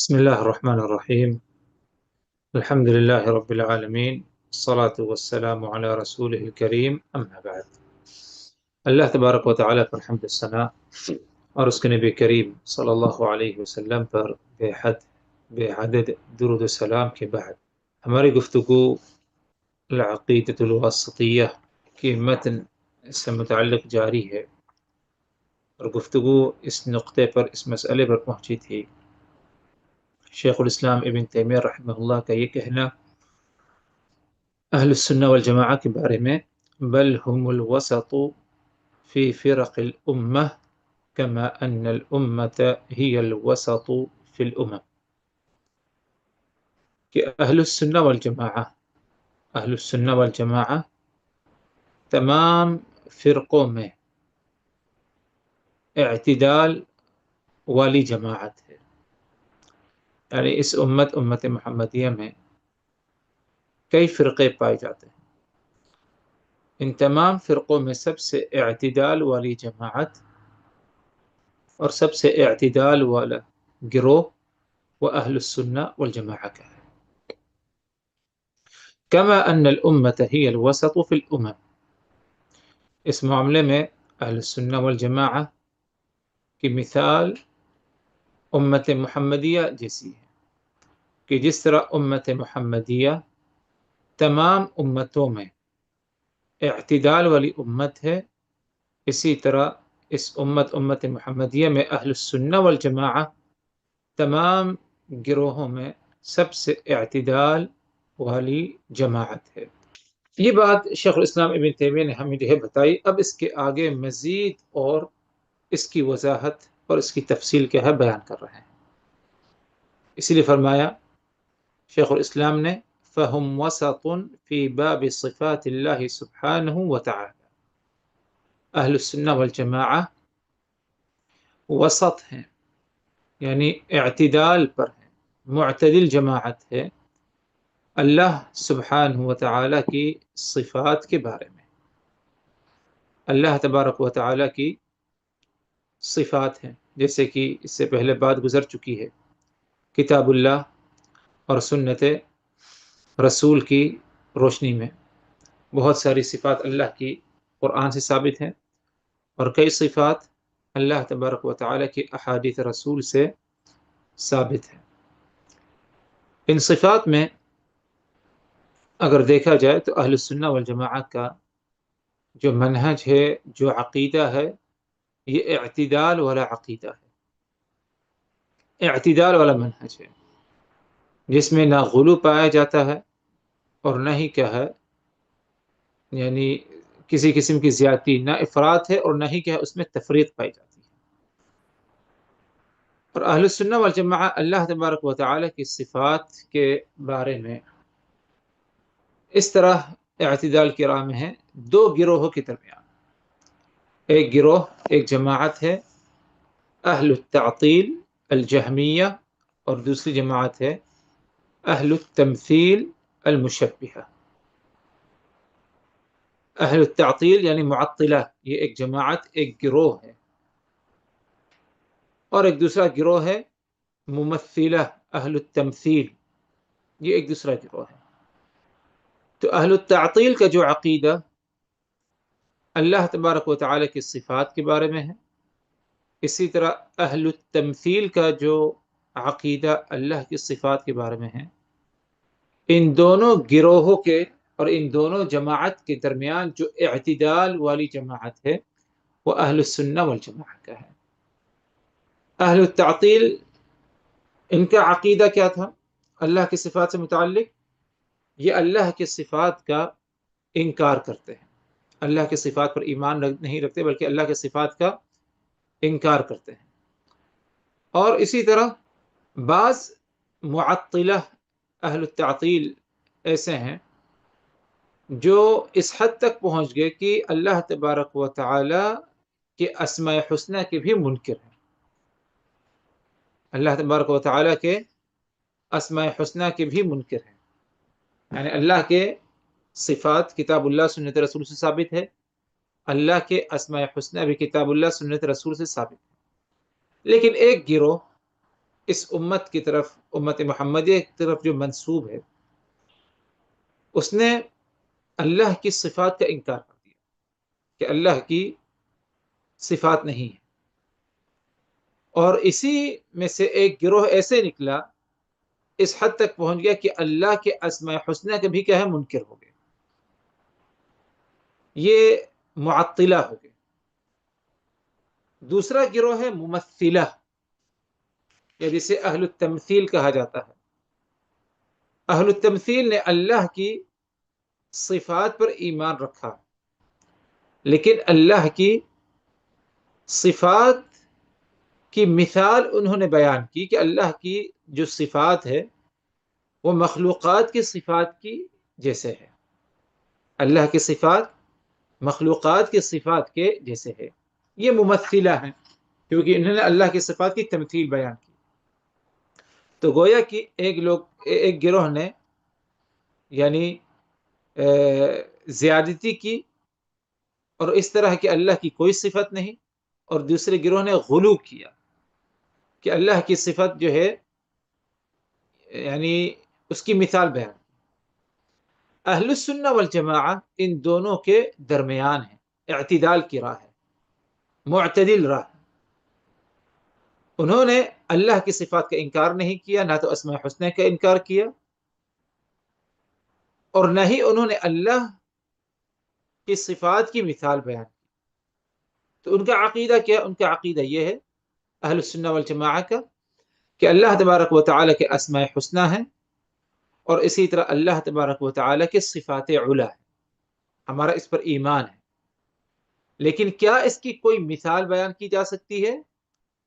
بسم الله الرحمن الرحيم. الحمد لله رب العالمين، الصلاة والسلام على رسوله الكريم، أما بعد. اللہ تبارک و تعالیٰ پر حمد الثنا اور اس کے نبی کریم صلی اللہ علیہ وسلم پر بے عدد درود و سلام کے بعد ہماری گفتگو العقیدۃ الواسطیہ کی متن سے متعلق جاری ہے، اور گفتگو اس نقطے پر، اس مسئلے پر پہنچی تھی شیخ الاسلام ابن تیمیہ رحمہ اللہ کا یہ کہنا اہل السنہ والجماعہ کے بارے میں، بل هم الوسط فی فرق الامہ کما ان الامت ہی الوسط فی الامم، کہ اہل السنہ والجماعہ تمام فرقوں میں اعتدال والی جماعت ہے. یعنی اس امت محمدیہ میں کئی فرقے پائے جاتے ہیں، ان تمام فرقوں میں سب سے اعتدال والی جماعت اور سب سے اعتدال والا گروہ وہ اہل السنہ والجماعہ کا ہے. کما ان الامت ہی الوسط فی الامم، اس معاملے میں اہل السنہ والجماعہ کی مثال امت محمدیہ جیسی ہے، کہ جس طرح امت محمدیہ تمام امتوں میں اعتدال والی امت ہے، اسی طرح اس امت محمدیہ میں اہل السنہ والجماعہ تمام گروہوں میں سب سے اعتدال والی جماعت ہے. یہ بات شیخ الاسلام ابن تیمیہ نے ہمیں جو ہے بتائی. اب اس کے آگے مزید اور اس کی وضاحت اور اس کی تفصیل کیا ہے بیان کر رہے ہیں. اسی لیے فرمایا شیخ الاسلام نے فَهُمْ وَسَطٌ فِي بَابِ صِفَاتِ اللَّهِ سُبْحَانَهُ وَتَعَالَى، اہل السنہ والجماعہ وسط ہیں، یعنی اعتدال پر ہیں، معتدل جماعت ہے اللہ سبحانہ وتعالی کی صفات کے بارے میں. اللہ تبارک و تعالی کی صفات ہیں، جیسے کہ اس سے پہلے بات گزر چکی ہے، کتاب اللہ اور سنت رسول کی روشنی میں بہت ساری صفات اللہ کی قرآن سے ثابت ہیں، اور کئی صفات اللہ تبارک و تعالی کی احادیث رسول سے ثابت ہیں. ان صفات میں اگر دیکھا جائے تو اہل السنہ والجماعہ کا جو منہج ہے، جو عقیدہ ہے، یہ اعتدال والا عقیدہ ہے، اعتدال والا منہج ہے، جس میں نہ غلو پایا جاتا ہے اور نہ ہی کیا ہے، یعنی کسی قسم کی زیادتی، نہ افراط ہے اور نہ ہی کیا ہے اس میں تفریط پائی جاتی ہے. اور اہل السنہ والجماعہ اللہ تبارک و تعالی کی صفات کے بارے میں اس طرح اعتدال کی راہ میں ہے دو گروہوں کے درمیان. ایک گروہ، ایک جماعت ہے اہل التعطیل الجہمیہ، اور دوسری جماعت ہے اہل التمثیل المشبہہ. اہل التعطیل یعنی معطلہ، یہ ایک جماعت، ایک گروہ ہے، اور ایک دوسرا گروہ ہے ممثلہ اہل التمثیل، یہ ایک دوسرا گروہ ہے. تو اہل التعطیل کا جو عقیدہ اللہ تبارک و تعالی کی صفات کے بارے میں ہے، اسی طرح اہل التمثیل کا جو عقیدہ اللہ کی صفات کے بارے میں ہے، ان دونوں گروہوں کے اور ان دونوں جماعت کے درمیان جو اعتدال والی جماعت ہے وہ اہل السنہ والجماعت کا ہے. اہل التعطیل، ان کا عقیدہ کیا تھا اللہ کی صفات سے متعلق؟ یہ اللہ کی صفات کا انکار کرتے ہیں، اللہ کی صفات پر ایمان نہیں رکھتے بلکہ اللہ کی صفات کا انکار کرتے ہیں. اور اسی طرح بعض معطلہ اہل التعطیل ایسے ہیں جو اس حد تک پہنچ گئے کہ اللہ تبارک و تعالی کے اسماء حسنہ کے بھی منکر ہیں. اللہ تبارک و تعالی کے اسماء حسنہ کے بھی منکر ہیں، یعنی اللہ کے صفات کتاب اللہ سنت رسول سے ثابت ہے، اللہ کے اسماء حسنہ بھی کتاب اللہ سنت رسول سے ثابت ہے. لیکن ایک گروہ اس امت کی طرف، امت محمدیہ کی طرف جو منسوب ہے، اس نے اللہ کی صفات کا انکار کر دیا کہ اللہ کی صفات نہیں ہے، اور اسی میں سے ایک گروہ ایسے نکلا، اس حد تک پہنچ گیا کہ اللہ کے اسماء حسنہ کے بھی کیا ہے منکر ہو گئے، یہ معطلہ ہو گئے۔ دوسرا گروہ ہے ممثلہ، یا جسے اہل التمثیل کہا جاتا ہے۔ اہل التمثیل نے اللہ کی صفات پر ایمان رکھا، لیکن اللہ کی صفات کی مثال انہوں نے بیان کی کہ اللہ کی جو صفات ہے وہ مخلوقات کی صفات کی جیسے ہے، اللہ کی صفات مخلوقات کی صفات کے جیسے ہے۔ یہ ممثلہ ہیں، کیونکہ انہوں نے اللہ کی صفات کی تمثیل بیان کی۔ تو گویا کہ ایک گروہ نے یعنی زیادتی کی اور اس طرح کہ اللہ کی کوئی صفت نہیں، اور دوسرے گروہ نے غلو کیا کہ اللہ کی صفت جو ہے یعنی اس کی مثال بیان۔ اہل السنہ والجماعہ ان دونوں کے درمیان ہے، اعتدال کی راہ ہے، معتدل راہ۔ انہوں نے اللہ کی صفات کا انکار نہیں کیا، نہ تو اسماء حسنہ کا انکار کیا، اور نہ ہی انہوں نے اللہ کی صفات کی مثال بیان کی۔ تو ان کا عقیدہ کیا؟ ان کا عقیدہ یہ ہے اہل السنہ والجماعہ کا کہ اللہ تبارک و تعالیٰ کے اسماء حسنہ ہیں، اور اسی طرح اللہ تبارک و تعالیٰ کے صفات علا ہے، ہمارا اس پر ایمان ہے۔ لیکن کیا اس کی کوئی مثال بیان کی جا سکتی ہے؟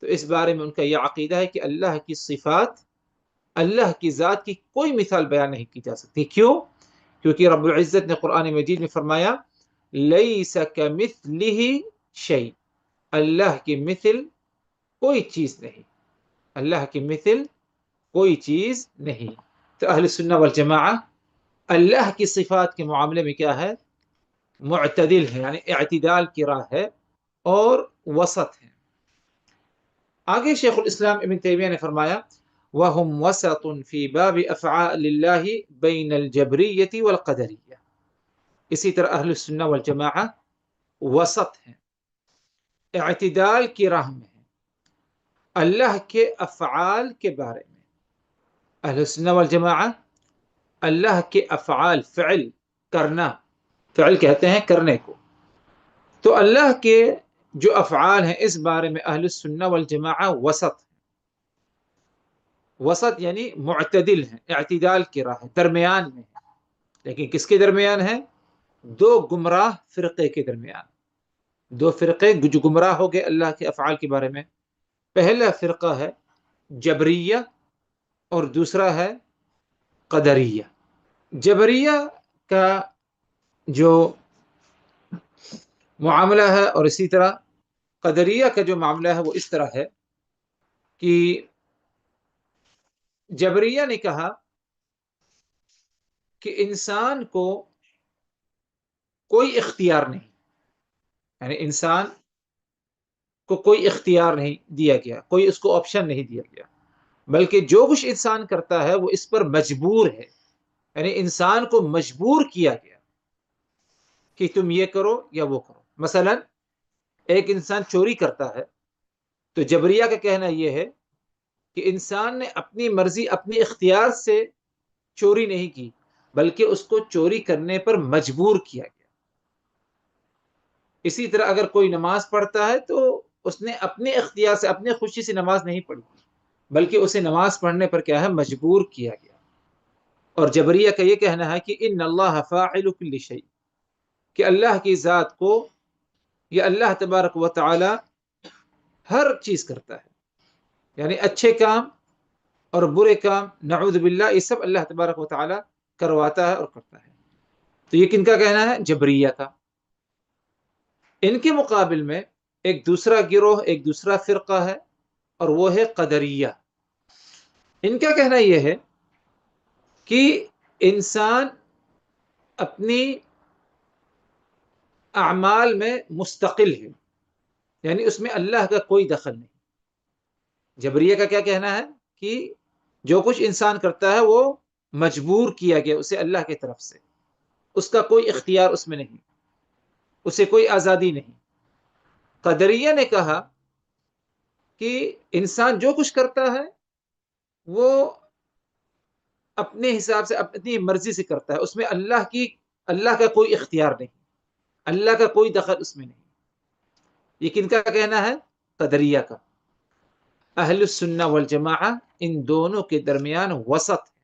تو اس بارے میں ان کا یہ عقیدہ ہے کہ اللہ کی صفات، اللہ کی ذات کی کوئی مثال بیان نہیں کی جا سکتی۔ کیوں؟ کیونکہ رب العزت نے قرآن مجید میں فرمایا لیس کمثلہ شیء، اللہ کی مثل کوئی چیز نہیں، اللہ کی مثل کوئی چیز نہیں۔ تو اہل سنہ والجماعہ اللہ کی صفات کے معاملے میں کیا ہے؟ معتدل ہے، یعنی اعتدال کی راہ ہے اور وسط ہے۔ آگے شیخ الاسلام ابن تیمیہ نے فرمایا وَهُمْ وَسَطٌ فِي بَابِ أَفْعَالِ اللَّهِ بَيْنَ الْجَبْرِيَّةِ وَالْقَدَرِيَّةِ۔ اسی طرح اہل السنہ والجماعہ وسط ہیں، اعتدال کی راہ میں ہیں اللہ کے افعال کے بارے میں۔ اہل السنہ والجماعہ اللہ کے افعال، فعل کرنا، فعل کہتے ہیں کرنے کو، تو اللہ کے جو افعال ہیں اس بارے میں اہل السنہ والجماعہ وسط، وسط یعنی معتدل ہیں، اعتدال کی راہ، درمیان میں ہے۔ لیکن کس کے درمیان ہے؟ دو گمراہ فرقے کے درمیان، دو فرقے جو گمراہ ہو گئے اللہ کے افعال کے بارے میں۔ پہلا فرقہ ہے جبریہ اور دوسرا ہے قدریہ۔ جبریہ کا جو معاملہ ہے اور اسی طرح قدریہ کا جو معاملہ ہے وہ اس طرح ہے کہ جبریہ نے کہا کہ انسان کو کوئی اختیار نہیں، یعنی انسان کو کوئی اختیار نہیں دیا گیا، کوئی اس کو آپشن نہیں دیا گیا، بلکہ جو کچھ انسان کرتا ہے وہ اس پر مجبور ہے، یعنی انسان کو مجبور کیا گیا کہ تم یہ کرو یا وہ کرو۔ مثلا ایک انسان چوری کرتا ہے تو جبریہ کا کہنا یہ ہے کہ انسان نے اپنی مرضی، اپنی اختیار سے چوری نہیں کی، بلکہ اس کو چوری کرنے پر مجبور کیا گیا۔ اسی طرح اگر کوئی نماز پڑھتا ہے تو اس نے اپنے اختیار سے، اپنے خوشی سے نماز نہیں پڑھی، بلکہ اسے نماز پڑھنے پر کیا ہے؟ مجبور کیا گیا۔ اور جبریہ کا یہ کہنا ہے کہ ان اللہ فاعل کل شیء، کہ اللہ کی ذات کو، یہ اللہ تبارک و تعالی ہر چیز کرتا ہے، یعنی اچھے کام اور برے کام، نعوذ باللہ، یہ سب اللہ تبارک و تعالی کرواتا ہے اور کرتا ہے۔ تو یہ کن کا کہنا ہے؟ جبریہ کا۔ ان کے مقابل میں ایک دوسرا گروہ، ایک دوسرا فرقہ ہے، اور وہ ہے قدریہ۔ ان کا کہنا یہ ہے کہ انسان اپنی اعمال میں مستقل ہے، یعنی اس میں اللہ کا کوئی دخل نہیں۔ جبریہ کا کیا کہنا ہے کہ جو کچھ انسان کرتا ہے وہ مجبور کیا گیا اسے اللہ کی طرف سے، اس کا کوئی اختیار اس میں نہیں، اسے کوئی آزادی نہیں۔ قدریہ نے کہا کہ انسان جو کچھ کرتا ہے وہ اپنے حساب سے اپنی مرضی سے کرتا ہے، اس میں اللہ کا کوئی اختیار نہیں، اللہ کا کوئی دخل اس میں نہیں۔ یہ کن کا کہنا ہے؟ قدریہ کا۔ اہل السنہ والجماعہ ان دونوں کے درمیان وسط ہے،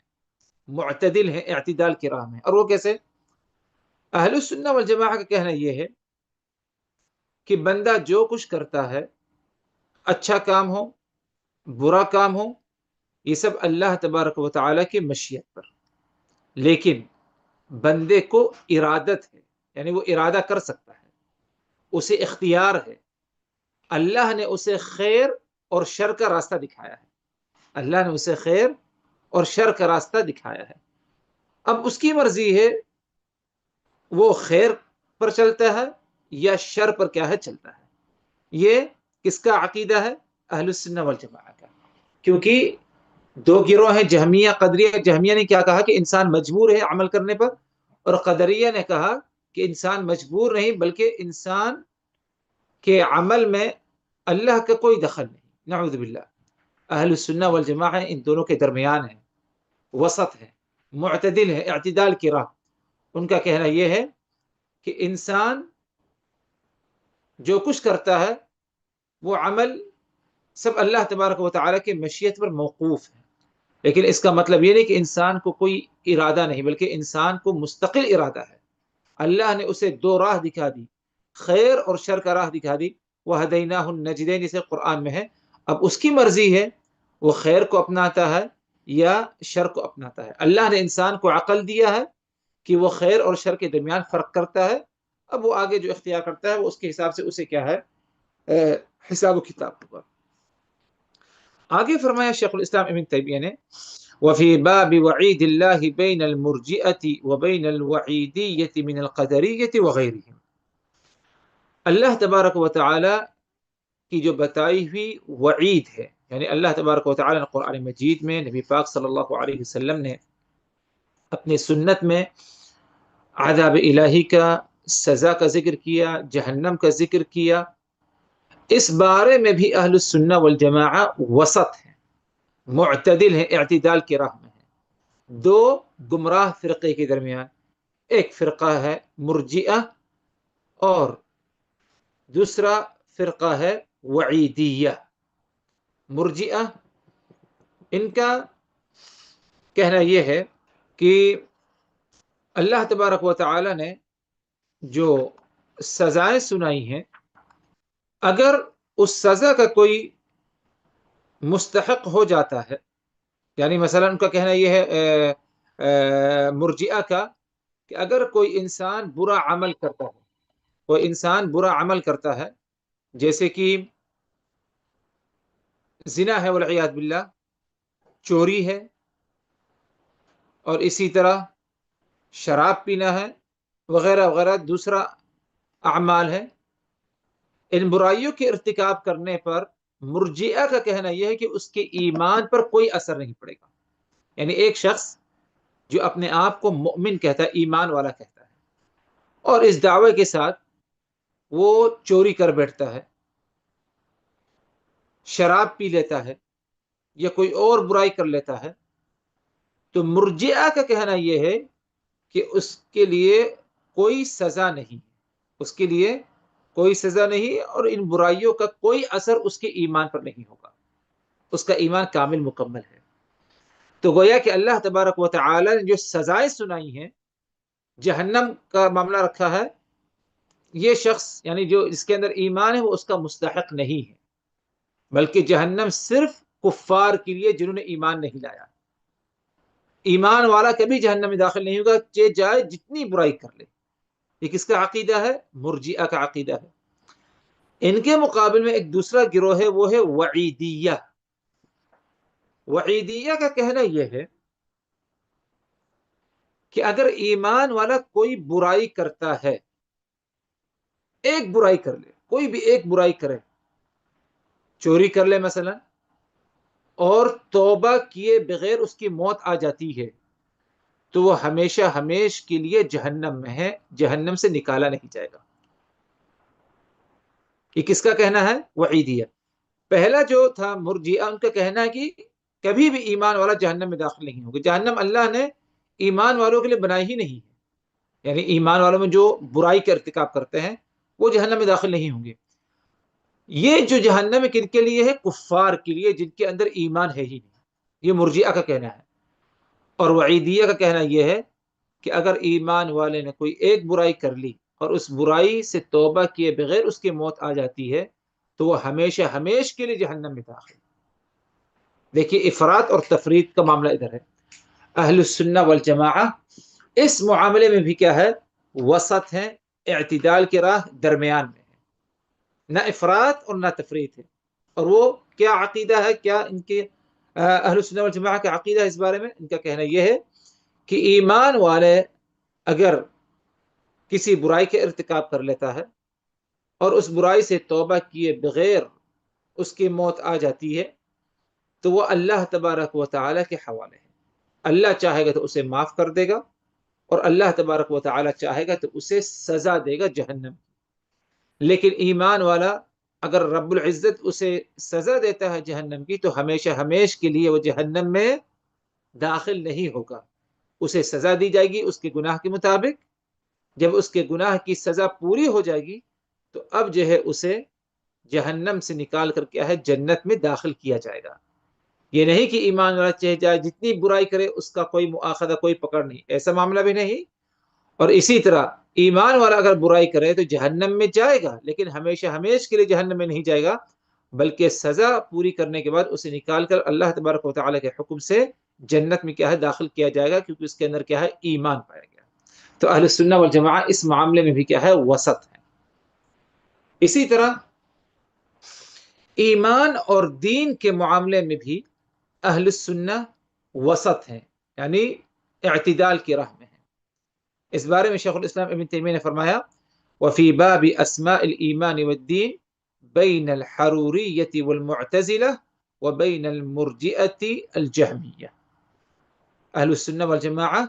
معتدل ہے، اعتدال کی راہ میں۔ اور وہ کیسے؟ اہل السنہ والجماعہ کا کہنا یہ ہے کہ بندہ جو کچھ کرتا ہے، اچھا کام ہو برا کام ہو، یہ سب اللہ تبارک و تعالیٰ کی مشیت پر، لیکن بندے کو ارادت ہے، یعنی وہ ارادہ کر سکتا ہے، اسے اختیار ہے۔ اللہ نے اسے خیر اور شر کا راستہ دکھایا ہے، اللہ نے اسے خیر اور شر کا راستہ دکھایا ہے۔ اب اس کی مرضی ہے وہ خیر پر چلتا ہے یا شر پر کیا ہے چلتا ہے۔ یہ کس کا عقیدہ ہے؟ اہل السنہ والجماعہ کا۔ کیونکہ دو گروہ ہیں، جہمیہ قدریہ۔ جہمیہ نے کیا کہا کہ انسان مجبور ہے عمل کرنے پر، اور قدریہ نے کہا کہ انسان مجبور نہیں، بلکہ انسان کے عمل میں اللہ کا کوئی دخل نہیں، نعوذ باللہ۔ اہل السنہ والجماعہ ان دونوں کے درمیان ہے، وسط ہے، معتدل ہے، اعتدال کی راہ۔ ان کا کہنا یہ ہے کہ انسان جو کچھ کرتا ہے وہ عمل سب اللہ تبارک و تعالیٰ کے مشیت پر موقوف ہے، لیکن اس کا مطلب یہ نہیں کہ انسان کو کوئی ارادہ نہیں، بلکہ انسان کو مستقل ارادہ ہے۔ اللہ نے اسے دو راہ دکھا دی، خیر اور شر کا راہ دکھا دی، وَهَدَيْنَاهُ النَّجْدَيْنِ، جسے قرآن میں ہے۔ اب اس کی مرضی ہے وہ خیر کو اپناتا ہے یا شر کو اپناتا ہے۔ اللہ نے انسان کو عقل دیا ہے کہ وہ خیر اور شر کے درمیان فرق کرتا ہے، اب وہ آگے جو اختیار کرتا ہے وہ اس کے حساب سے اسے کیا ہے حساب و کتاب ہوگا۔ آگے فرمایا شیخ الاسلام ابن تیمیہ نے، وفي باب وعيد الله بين المرجئة وبين الوعيدية من القدرية وغيرهم، اللہ تبارک و تعالی کی جو بتائی ہوئی وعید ہے، یعنی اللہ تبارک و تعالی نے قرآن مجید میں، نبی پاک صلی اللہ علیہ وسلم نے اپنی سنت میں عذاب الہی کا، سزا کا ذکر کیا، جہنم کا ذکر کیا، اس بارے میں بھی اہل السنہ والجماعہ وسط ہے، معتدل ہے، اعتدال کی راہ میں ہے۔ دو گمراہ فرقے کے درمیان، ایک فرقہ ہے مرجئہ اور دوسرا فرقہ ہے وعیدیہ۔ مرجئہ ان کا کہنا یہ ہے کہ اللہ تبارک و تعالی نے جو سزائیں سنائی ہیں، اگر اس سزا کا کوئی مستحق ہو جاتا ہے، یعنی مثلا ان کا کہنا یہ ہے مرجئہ کا کہ اگر کوئی انسان برا عمل کرتا ہے، کوئی انسان برا عمل کرتا ہے، جیسے کہ زنا ہے والعیاذ باللہ، چوری ہے، اور اسی طرح شراب پینا ہے، وغیرہ وغیرہ دوسرا اعمال ہے، ان برائیوں کے ارتکاب کرنے پر مرجئہ کا کہنا یہ ہے کہ اس کے ایمان پر کوئی اثر نہیں پڑے گا۔ یعنی ایک شخص جو اپنے آپ کو مؤمن کہتا ہے، ایمان والا کہتا ہے، اور اس دعوے کے ساتھ وہ چوری کر بیٹھتا ہے، شراب پی لیتا ہے، یا کوئی اور برائی کر لیتا ہے، تو مرجئہ کا کہنا یہ ہے کہ اس کے لیے کوئی سزا نہیں، اس کے لیے کوئی سزا نہیں، اور ان برائیوں کا کوئی اثر اس کے ایمان پر نہیں ہوگا، اس کا ایمان کامل مکمل ہے۔ تو گویا کہ اللہ تبارک و تعالی نے جو سزائیں سنائی ہیں، جہنم کا معاملہ رکھا ہے، یہ شخص یعنی جو اس کے اندر ایمان ہے وہ اس کا مستحق نہیں ہے، بلکہ جہنم صرف کفار کے لیے جنہوں نے ایمان نہیں لایا۔ ایمان والا کبھی جہنم میں داخل نہیں ہوگا، چاہے جائے جتنی برائی کر لے۔ یہ کس کا عقیدہ ہے؟ مرجئہ کا عقیدہ ہے۔ ان کے مقابل میں ایک دوسرا گروہ ہے، وہ ہے وعیدیہ۔ وعیدیہ کا کہنا یہ ہے کہ اگر ایمان والا کوئی برائی کرتا ہے، ایک برائی کر لے، کوئی بھی ایک برائی کرے، چوری کر لے مثلا، اور توبہ کیے بغیر اس کی موت آ جاتی ہے تو وہ ہمیشہ ہمیش کے لیے جہنم میں ہے، جہنم سے نکالا نہیں جائے گا۔ یہ کس کا کہنا ہے؟ وعیدیہ۔ پہلا جو تھا مرجئہ، ان کا کہنا ہے کہ کبھی بھی ایمان والا جہنم میں داخل نہیں ہوگا، جہنم اللہ نے ایمان والوں کے لیے بنائی ہی نہیں ہے، یعنی ایمان والوں میں جو برائی کا ارتکاب کرتے ہیں وہ جہنم میں داخل نہیں ہوں گے۔ یہ جو جہنم ہے کن کے لیے ہے؟ کفار کے لیے، جن کے اندر ایمان ہے ہی نہیں۔ یہ مرجئہ کا کہنا ہے۔ اور وعیدیہ کا کہنا یہ ہے کہ اگر ایمان والے نے کوئی ایک برائی کر لی اور اس برائی سے توبہ کیے بغیر اس کی موت آ جاتی ہے تو وہ ہمیشہ ہمیش کے لیے جہنم میں داخل۔ دیکھیے افراط اور تفرید کا معاملہ ادھر ہے۔ اہل السنہ والجماعہ اس معاملے میں بھی کیا ہے؟ وسط ہیں، اعتدال کی راہ درمیان میں ہے، نہ افراط اور نہ تفرید ہے۔ اور وہ کیا عقیدہ ہے، کیا ان کے اہل السنہ والجماعہ کا عقیدہ ہے اس بارے میں؟ ان کا کہنا یہ ہے کہ ایمان والے اگر کسی برائی کے ارتکاب کر لیتا ہے اور اس برائی سے توبہ کیے بغیر اس کی موت آ جاتی ہے تو وہ اللہ تبارک و تعالیٰ کے حوالے ہے۔ اللہ چاہے گا تو اسے معاف کر دے گا، اور اللہ تبارک و تعالیٰ چاہے گا تو اسے سزا دے گا جہنم۔ لیکن ایمان والا اگر رب العزت اسے سزا دیتا ہے جہنم کی تو ہمیشہ ہمیش کے لیے وہ جہنم میں داخل نہیں ہوگا، اسے سزا دی جائے گی اس کے گناہ کے مطابق۔ جب اس کے گناہ کی سزا پوری ہو جائے گی تو اب جو ہے اسے جہنم سے نکال کر کیا ہے؟ جنت میں داخل کیا جائے گا۔ یہ نہیں کہ ایمان والا چاہے جائے جتنی برائی کرے اس کا کوئی مؤاخذہ، کوئی پکڑ نہیں، ایسا معاملہ بھی نہیں۔ اور اسی طرح ایمان والا اگر برائی کرے تو جہنم میں جائے گا، لیکن ہمیشہ ہمیش کے لیے جہنم میں نہیں جائے گا، بلکہ سزا پوری کرنے کے بعد اسے نکال کر اللہ تبارک و تعالیٰ کے حکم سے جنت میں کیا ہے؟ داخل کیا جائے گا، کیونکہ اس کے اندر کیا ہے؟ ایمان پایا گیا۔ تو اہل السنہ والجماعہ اس معاملے میں بھی کیا ہے؟ وسط ہے۔ اسی طرح ایمان اور دین کے معاملے میں بھی اہل السنہ وسط ہیں، یعنی اعتدال کی راہ میں ہیں۔ اس بارے میں شیخ الاسلام ابن تیمیہ نے فرمایا وفی باب اسماء الایمان والدین بین الحروریۃ والمعتزلہ وبین المرجئۃ الجہمیہ۔ اہل السنہ والجماعہ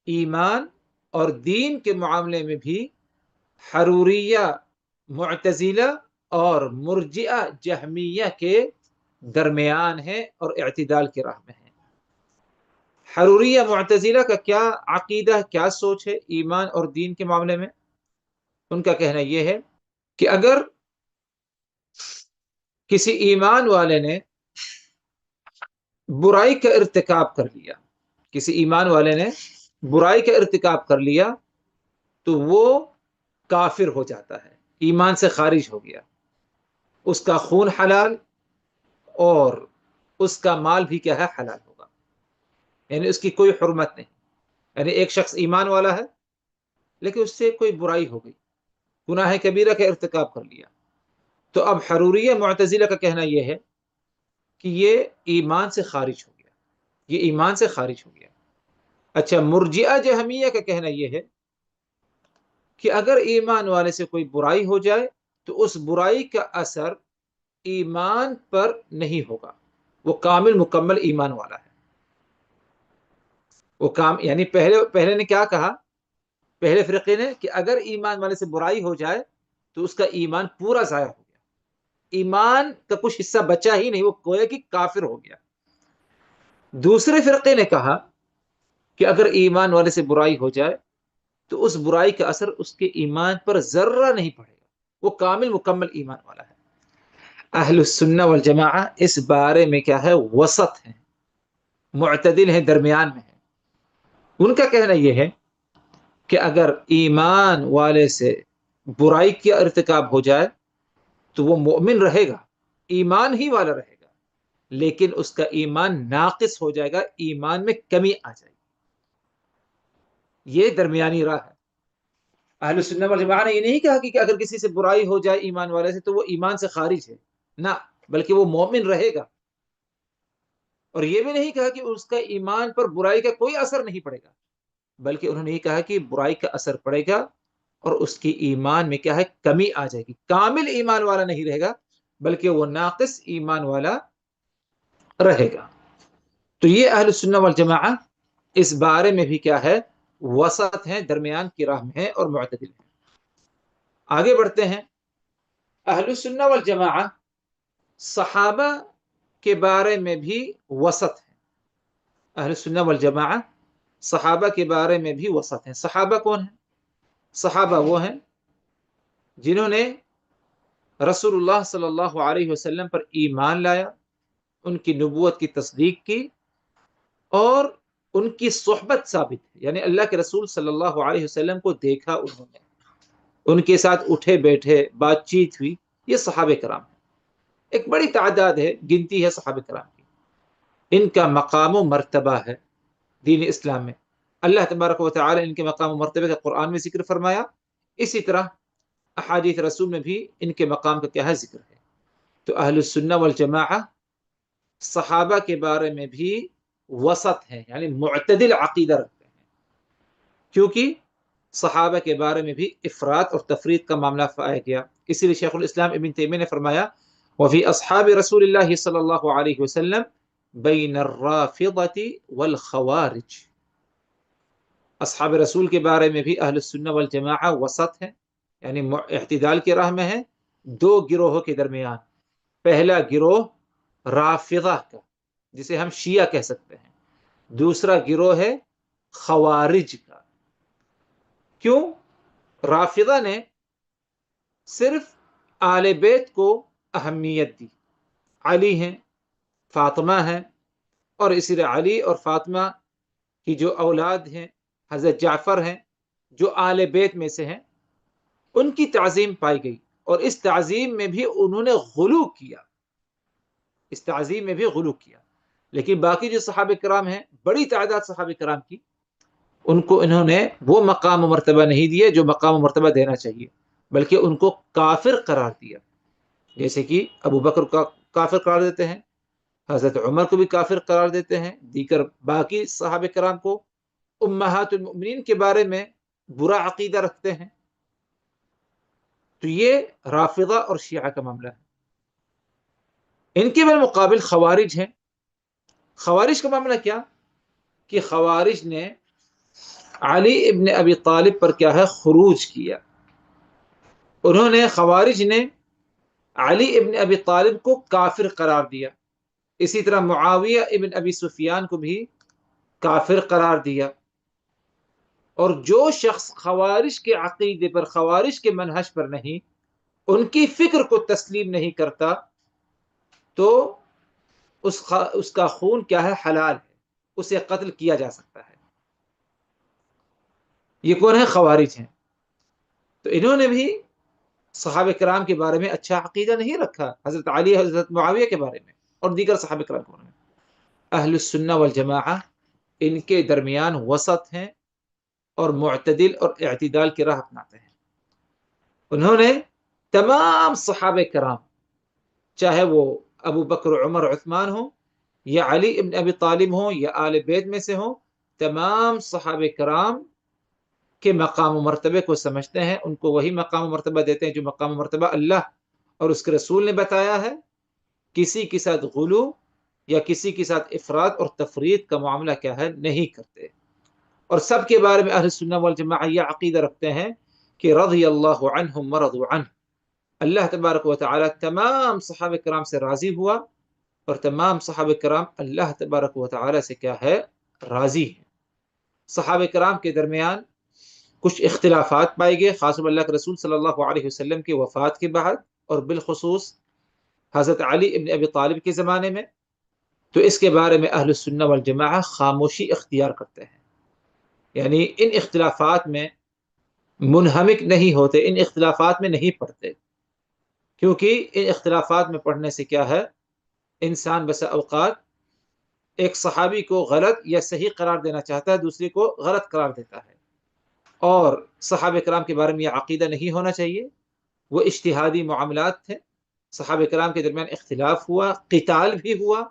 ایمان اور دین کے معاملے میں بھی حروریہ، معتزلہ اور مرجئہ جہمیہ کے درمیان ہے اور اعتدال کی راہ میں ہے۔ حروریہ معتزلہ کا کیا عقیدہ، کیا سوچ ہے ایمان اور دین کے معاملے میں؟ ان کا کہنا یہ ہے کہ اگر کسی ایمان والے نے برائی کا ارتکاب کر لیا، کسی ایمان والے نے برائی کا ارتکاب کر لیا تو وہ کافر ہو جاتا ہے، ایمان سے خارج ہو گیا، اس کا خون حلال اور اس کا مال بھی کیا ہے؟ حلال ہوگا، یعنی اس کی کوئی حرمت نہیں۔ یعنی ایک شخص ایمان والا ہے لیکن اس سے کوئی برائی ہو گئی، گناہ کبیرہ کا ارتکاب کر لیا، تو اب حروریہ معتزلہ کا کہنا یہ ہے کہ یہ ایمان سے خارج ہو گیا، یہ ایمان سے خارج ہو گیا۔ اچھا، مرجئہ جہمیہ کا کہنا یہ ہے کہ اگر ایمان والے سے کوئی برائی ہو جائے تو اس برائی کا اثر ایمان پر نہیں ہوگا، وہ کامل مکمل ایمان والا ہے۔ وہ یعنی پہلے نے کیا کہا؟ پہلے فرقے نے کہ اگر ایمان والے سے برائی ہو جائے تو اس کا ایمان پورا ضائع ہو گیا، ایمان کا کچھ حصہ بچا ہی نہیں، وہ گویا کہ کافر ہو گیا۔ دوسرے فرقے نے کہا کہ اگر ایمان والے سے برائی ہو جائے تو اس برائی کا اثر اس کے ایمان پر ذرہ نہیں پڑے گا، وہ کامل مکمل ایمان والا ہے۔ اہل السنہ والجماعہ اس بارے میں کیا ہے؟ وسط ہیں، معتدل ہیں، درمیان میں ہیں۔ ان کا کہنا یہ ہے کہ اگر ایمان والے سے برائی کا ارتکاب ہو جائے تو وہ مومن رہے گا، ایمان ہی والا رہے گا، لیکن اس کا ایمان ناقص ہو جائے گا، ایمان میں کمی آ جائے گی۔ یہ درمیانی راہ ہے۔ اہل سنہ والجماعہ نے یہ نہیں کہا کہ اگر کسی سے برائی ہو جائے ایمان والے سے تو وہ ایمان سے خارج ہے، نہ، بلکہ وہ مومن رہے گا۔ اور یہ بھی نہیں کہا کہ اس کا ایمان پر برائی کا کوئی اثر نہیں پڑے گا، بلکہ انہوں نے یہ کہا کہ برائی کا اثر پڑے گا اور اس کی ایمان میں کیا ہے؟ کمی آ جائے گی، کامل ایمان والا نہیں رہے گا بلکہ وہ ناقص ایمان والا رہے گا۔ تو یہ اہل السنہ والجماعہ اس بارے میں بھی کیا ہے؟ وسط ہیں، درمیان کی راہ میں ہے اور معتدل ہیں۔ آگے بڑھتے ہیں۔ اہل السنہ والجماعہ صحابہ کے بارے میں بھی وسط ہیں۔ اہل السنہ والجماعہ صحابہ کے بارے میں بھی وسط ہیں۔ صحابہ کون ہیں؟ صحابہ وہ ہیں جنہوں نے رسول اللہ صلی اللہ علیہ وسلم پر ایمان لایا، ان کی نبوت کی تصدیق کی، اور ان کی صحبت ثابت ہے، یعنی اللہ کے رسول صلی اللہ علیہ وسلم کو دیکھا انہوں نے، ان کے ساتھ اٹھے بیٹھے، بات چیت ہوئی، یہ صحابہ کرام ہیں۔ ایک بڑی تعداد ہے، گنتی ہے صحابہ کرام کی۔ ان کا مقام و مرتبہ ہے دین اسلام میں۔ اللہ تبارک و تعالی ان کے مقام و مرتبہ کا قرآن میں ذکر فرمایا، اسی طرح احادیث رسول میں بھی ان کے مقام کا کیا ہے؟ ذکر ہے۔ تو اہل السنہ والجماعہ صحابہ کے بارے میں بھی وسط ہیں، یعنی معتدل عقیدہ رکھتے ہیں، کیونکہ صحابہ کے بارے میں بھی افراط اور تفریط کا معاملہ پایا گیا۔ اسی لیے شیخ الاسلام ابن تیمیہ نے فرمایا وفی اصحاب رسول اللہ صلی اللہ علیہ وسلم بین الرافضة والخوارج، اصحاب رسول کے بارے میں بھی اہل السنہ والجماعہ وسط ہیں، یعنی اعتدال کی راہ میں ہے، دو گروہوں کے درمیان۔ پہلا گروہ رافضہ کا، جسے ہم شیعہ کہہ سکتے ہیں، دوسرا گروہ ہے خوارج کا۔ کیوں؟ رافضہ نے صرف آل بیت کو اہمیت دی، علی ہیں، فاطمہ ہیں، اور اسی طرح علی اور فاطمہ کی جو اولاد ہیں حضرت جعفر ہیں، جو آل بیت میں سے ہیں، ان کی تعظیم پائی گئی، اور اس تعظیم میں بھی انہوں نے غلو کیا، اس تعظیم میں بھی غلو کیا۔ لیکن باقی جو صحابہ کرام ہیں، بڑی تعداد صحابہ کرام کی، ان کو انہوں نے وہ مقام و مرتبہ نہیں دیے جو مقام و مرتبہ دینا چاہیے، بلکہ ان کو کافر قرار دیا، جیسے کہ ابو بکر کا کافر قرار دیتے ہیں، حضرت عمر کو بھی کافر قرار دیتے ہیں، دیگر باقی صحابہ کرام کو، امہات المؤمنین کے بارے میں برا عقیدہ رکھتے ہیں۔ تو یہ رافضہ اور شیعہ کا معاملہ ہے۔ ان کے بالمقابل خوارج ہیں۔ خوارج کا معاملہ کیا کہ خوارج نے علی ابن ابی طالب پر کیا ہے؟ خروج کیا۔ خوارج نے علی ابن ابی طالب کو کافر قرار دیا، اسی طرح معاویہ ابن ابی سفیان کو بھی کافر قرار دیا۔ اور جو شخص خوارج کے عقیدے پر، خوارج کے منہج پر نہیں، ان کی فکر کو تسلیم نہیں کرتا، تو اس کا خون کیا ہے؟ حلال ہے، اسے قتل کیا جا سکتا ہے۔ یہ کون ہے؟ خوارج ہیں۔ تو انہوں نے بھی صحابہ کرام کے بارے میں اچھا عقیدہ نہیں رکھا، حضرت علی، حضرت معاویہ کے بارے میں اور دیگر صحابہ کرام کے بارے میں۔ اہل السنہ والجماعہ ان کے درمیان وسط ہیں اور معتدل اور اعتدال کی راہ اپناتے ہیں۔ انہوں نے تمام صحابہ کرام، چاہے وہ ابو بکر، عمر، عثمان ہوں، یا علی ابن ابی طالب ہوں، یا آل بیت میں سے ہوں، تمام صحابہ کرام کے مقام و مرتبے کو سمجھتے ہیں، ان کو وہی مقام و مرتبہ دیتے ہیں جو مقام و مرتبہ اللہ اور اس کے رسول نے بتایا ہے۔ کسی کے ساتھ غلو یا کسی کے ساتھ افراد اور تفرید کا معاملہ کیا ہے؟ نہیں کرتے۔ اور سب کے بارے میں اہل سنہ والجماعہ یہ عقیدہ رکھتے ہیں کہ رضی اللہ عنہم ورضوا عنہ، اللہ تبارک و تعالی تمام صحابہ کرام سے راضی ہوا، اور تمام صحابہ کرام اللہ تبارک و تعالی سے کیا ہے؟ راضی ہیں۔ صحابہ کرام کے درمیان کچھ اختلافات پائے گئے، خاص طور اللہ کے رسول صلی اللہ علیہ وسلم کی وفات کے بعد، اور بالخصوص حضرت علی ابن ابی طالب کے زمانے میں۔ تو اس کے بارے میں اہل السنہ والجماعہ خاموشی اختیار کرتے ہیں، یعنی ان اختلافات میں منہمک نہیں ہوتے، ان اختلافات میں نہیں پڑھتے، کیونکہ ان اختلافات میں پڑھنے سے کیا ہے؟ انسان بسا اوقات ایک صحابی کو غلط یا صحیح قرار دینا چاہتا ہے، دوسرے کو غلط قرار دیتا ہے۔ اور صحابہ کرام کے بارے میں یہ عقیدہ نہیں ہونا چاہیے، وہ اجتہادی معاملات تھے، صحابہ کرام کے درمیان اختلاف ہوا، قتال بھی ہوا،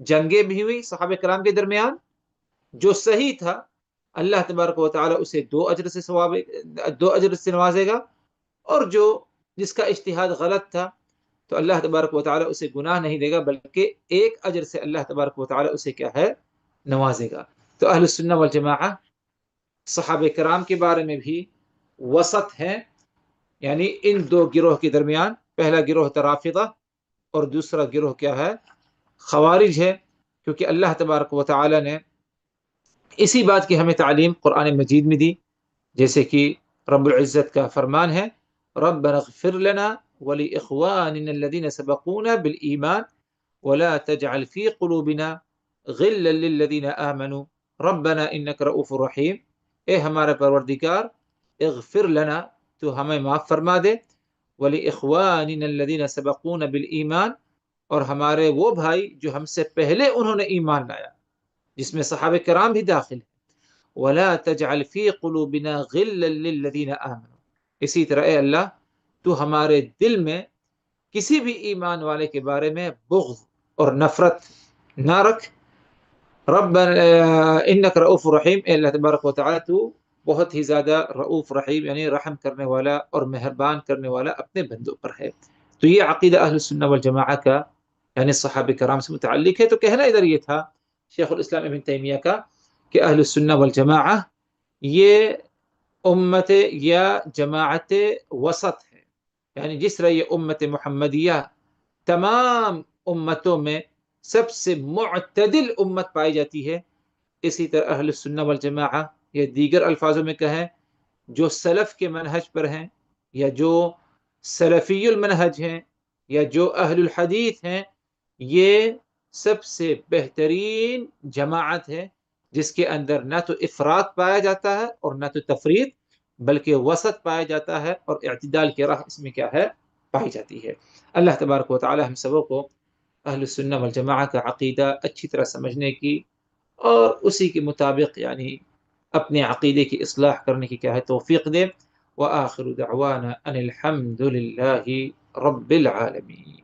جنگیں بھی ہوئی صحابہ کرام کے درمیان۔ جو صحیح تھا اللہ تبارک و تعالی اسے دو اجر سے نوازے گا، اور جس کا اجتہاد غلط تھا تو اللہ تبارک و تعالیٰ اسے گناہ نہیں دے گا، بلکہ ایک اجر سے اللہ تبارک و تعالیٰ اسے کیا ہے، نوازے گا۔ تو اہل السنہ والجماعہ صحابہ کرام کے بارے میں بھی وسط ہیں، یعنی ان دو گروہ کے درمیان، پہلا گروہ رافضہ اور دوسرا گروہ کیا ہے، خوارج ہے، کیونکہ اللہ تبارک و تعالیٰ نے اسی بات کی ہمیں تعلیم قرآن مجید میں دی، جیسے کہ رب العزت کا فرمان ہے، ربنا اغفر لنا ولإخواننا الذين سبقونا بالإيمان ولا تجعل في قلوبنا غلا للذين آمنوا ربنا إنك رؤوف رحیم، اے ہمارا پروردگار اغفر لنا، تو ہمیں معاف فرما دے، وَلِإِخْوَانِنَا الَّذِينَ سَبَقُونَ بِالْإِيمَانِ، اور ہمارے وہ بھائی جو ہم سے پہلے انہوں نے ایمان لایا، جس میں صحابہ کرام بھی داخل ہیں، وَلَا تَجْعَلْ فِي قُلُوبِنَا غِلًّا لِلَّذِينَ آمَنُوا، اسی طرح اے اللہ تو ہمارے دل میں کسی بھی ایمان والے کے بارے میں بغض اور نفرت نہ رکھ، ربنا انک رؤوف رحیم، اے اللہ تبارک و تعالی تو بہت ہی زیادہ رؤوف رحیم، یعنی رحم کرنے والا اور مہربان کرنے والا اپنے بندوں پر ہے۔ تو یہ عقیدہ اہل السنہ والجماعہ کا یعنی صحابہ کرام سے متعلق ہے۔ تو کہنا ادھر یہ تھا شیخ الاسلام ابن تیمیہ کا کہ اہل السنہ والجماعہ یہ امت یا جماعت وسط ہے، یعنی جس طرح یہ امت محمدیہ تمام امتوں میں سب سے معتدل امت پائی جاتی ہے، اسی طرح اہل السنہ والجماعہ یا دیگر الفاظوں میں کہیں جو سلف کے منہج پر ہیں، یا جو سلفی المنہج ہیں، یا جو اہل الحدیث ہیں، یہ سب سے بہترین جماعت ہے جس کے اندر نہ تو افراط پایا جاتا ہے اور نہ تو تفریط، بلکہ وسط پایا جاتا ہے، اور اعتدال کی راہ اس میں کیا ہے، پائی جاتی ہے۔ اللہ تبارک و تعالی ہم سبوں کو اہل السنہ والجماعہ کا عقیدہ اچھی طرح سمجھنے کی اور اسی کے مطابق یعنی اپنے عقیدے کی اصلاح کرنے کی کیا ہے، توفیق دے۔ وآخر دعوانا ان الحمد للہ رب العالمین۔